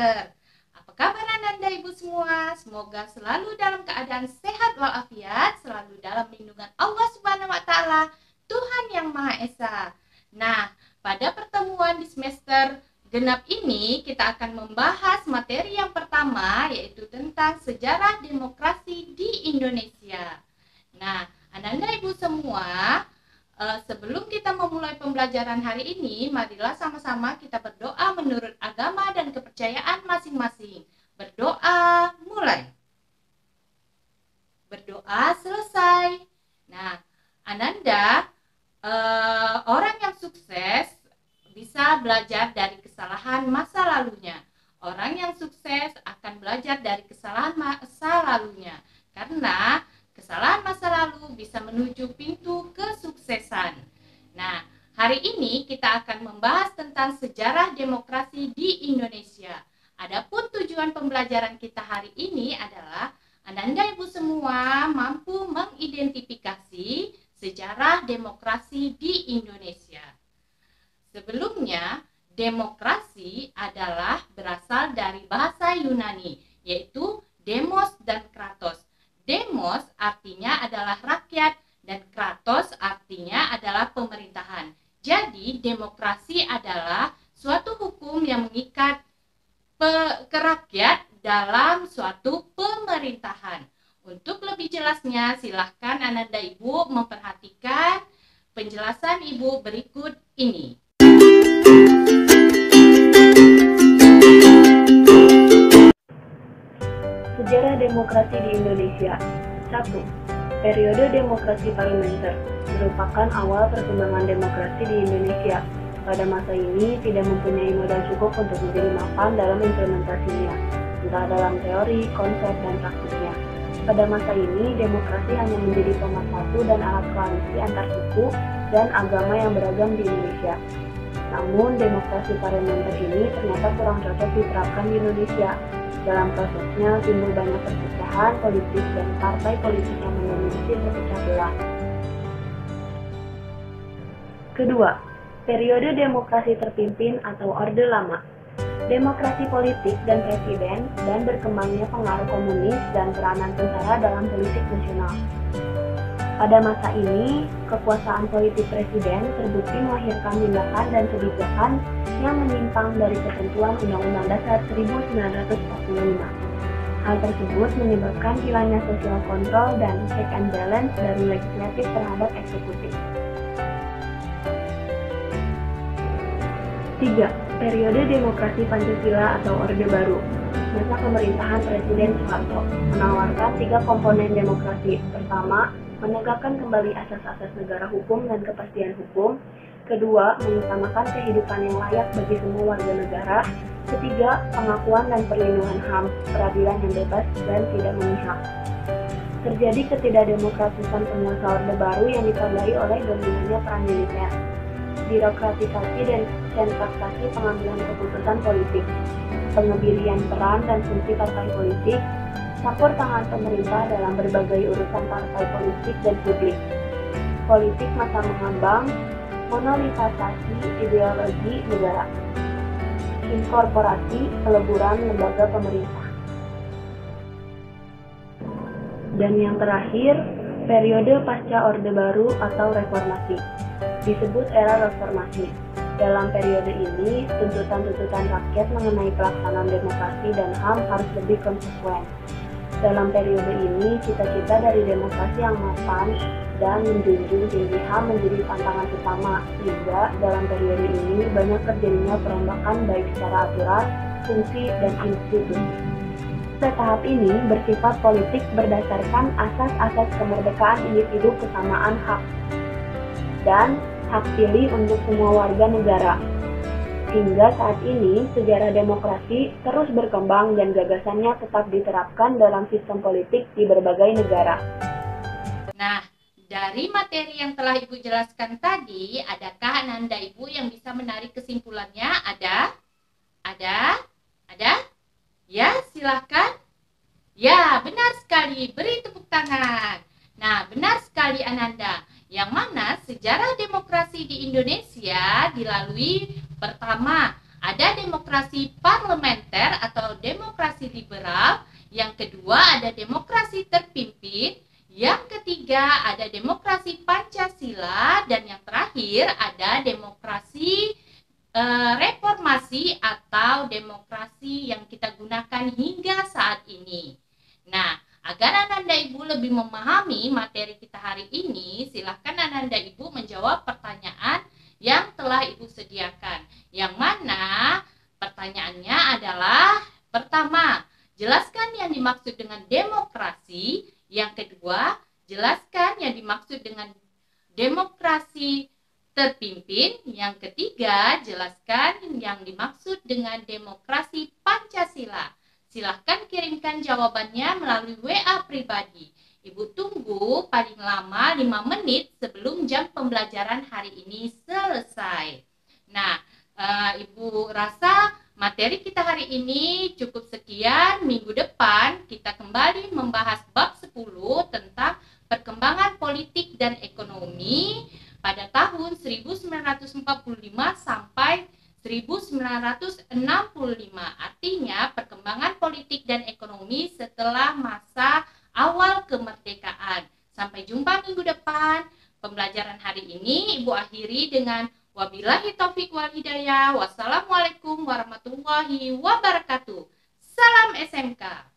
semester. Apa kabar Ananda Ibu semua? Semoga selalu dalam keadaan sehat walafiat, selalu dalam lindungan Allah Subhanahu wa taala, Tuhan yang Maha Esa. Nah, pada pertemuan di semester genap ini kita akan membahas materi yang pertama, yaitu tentang sejarah demokrasi di Indonesia. Nah, Ananda Ibu semua, sebelum kita memulai pembelajaran hari ini, marilah sama-sama kita berdoa menurut agama dan kepercayaan masing-masing. Berdoa mulai. Berdoa selesai. Nah, Ananda, orang yang sukses bisa belajar dari kesalahan masa lalunya. Orang yang sukses akan belajar dari kesalahan masa lalunya. Karena kesalahan masa lalu bisa menuju pintu kesuksesan. Nah, hari ini kita akan membahas tentang sejarah demokrasi di Indonesia. Adapun tujuan pembelajaran kita hari ini adalah Ananda Ibu semua mampu mengidentifikasi sejarah demokrasi di Indonesia. Sebelumnya, demokrasi adalah berasal dari bahasa Yunani, yaitu demos dan kratos. Demos artinya adalah rakyat dan kratos artinya adalah pemerintahan. Jadi demokrasi adalah suatu hukum yang mengikat ke rakyat dalam suatu pemerintahan. Untuk lebih jelasnya silahkan Ananda Ibu memperhatikan penjelasan Ibu berikut ini. Sejarah demokrasi di Indonesia. 1. Periode demokrasi parlementer merupakan awal perkembangan demokrasi di Indonesia. Pada masa ini tidak mempunyai modal cukup untuk menjadi mapan dalam implementasinya, entah dalam teori, konsep, dan praktiknya. Pada masa ini, demokrasi hanya menjadi pemersatu dan alat koalisi antar suku dan agama yang beragam di Indonesia. Namun, demokrasi parlementer ini ternyata kurang cocok diterapkan di Indonesia. Dalam prosesnya timbul banyak perpecahan politik dan partai politik yang mendominasi terpecah belah. Kedua, periode demokrasi terpimpin atau Orde Lama. Demokrasi politik dan presiden dan berkembangnya pengaruh komunis dan peranan tentara dalam politik nasional. Pada masa ini, kekuasaan politik presiden terbukti melahirkan tindakan dan kebijakan yang menyimpang dari ketentuan Undang-Undang Dasar 1945. Hal tersebut menyebabkan hilangnya social control dan check and balance dari legislatif terhadap eksekutif. 3. Periode demokrasi Pancasila atau Orde Baru. Masa pemerintahan Presiden Soeharto menawarkan 3 komponen demokrasi. Pertama, menegakkan kembali asas-asas negara hukum dan kepastian hukum. Kedua, mengutamakan kehidupan yang layak bagi semua warga negara. Ketiga, pengakuan dan perlindungan HAM, peradilan yang bebas dan tidak memihak. Terjadi ketidakdemokratisan penguasa Orde Baru yang ditandai oleh dominannya peran militer, birokratisasi dan sentralisasi pengambilan keputusan politik, pengebirian peran dan fungsi partai politik, campur tangan pemerintah dalam berbagai urusan partai politik dan publik, politik masa mengambang, monolisasi ideologi negara, inkorporasi peleburan lembaga pemerintah. Dan yang terakhir, periode pasca Orde Baru atau reformasi. Disebut era reformasi. Dalam periode ini, tuntutan-tuntutan rakyat mengenai pelaksanaan demokrasi dan HAM harus lebih konsekuen. Dalam periode ini, cita-cita dari demokrasi yang mapan dan menjunjung tinggi HAM menjadi tantangan utama, sehingga dalam periode ini banyak terjadinya perombakan baik secara aturan, fungsi, dan institusi. Pada tahap ini bersifat politik berdasarkan asas-asas kemerdekaan individu, kesamaan hak, dan hak pilih untuk semua warga negara. Hingga saat ini, sejarah demokrasi terus berkembang dan gagasannya tetap diterapkan dalam sistem politik di berbagai negara. Nah, dari materi yang telah Ibu jelaskan tadi, adakah Ananda Ibu yang bisa menarik kesimpulannya? Ada? Ya, silakan. Ya, benar sekali. Beri tepuk tangan. Nah, benar sekali Ananda. Yang mana sejarah demokrasi di Indonesia dilalui pertama ada demokrasi parlementer atau demokrasi liberal, yang kedua ada demokrasi terpimpin, yang ketiga ada demokrasi Pancasila, dan yang terakhir ada demokrasi reformasi atau demokrasi yang kita gunakan hingga saat ini. Nah, agar Ananda Ibu lebih memahami materi kita hari ini, silakan Ananda Ibu menjawab pertanyaan yang telah Ibu sediakan. Yang mana pertanyaannya adalah, pertama, jelaskan yang dimaksud dengan demokrasi. Yang kedua, jelaskan yang dimaksud dengan demokrasi terpimpin. Yang ketiga, jelaskan yang dimaksud dengan demokrasi Pancasila. Silahkan kirimkan jawabannya melalui WA pribadi. Ibu tunggu paling lama 5 menit sebelum jam pembelajaran hari ini selesai. Nah, Ibu rasa materi kita hari ini cukup sekian. Minggu depan kita kembali membahas bab 10 tentang perkembangan politik dan ekonomi pada tahun 1945 sampai 1965. Artinya perkembangan politik dan ekonomi setelah masa awal kemerdekaan. Sampai jumpa minggu depan. Pembelajaran hari ini Ibu akhiri dengan wabillahi taufik wal hidayah. Wassalamualaikum warahmatullahi wabarakatuh. Salam SMK.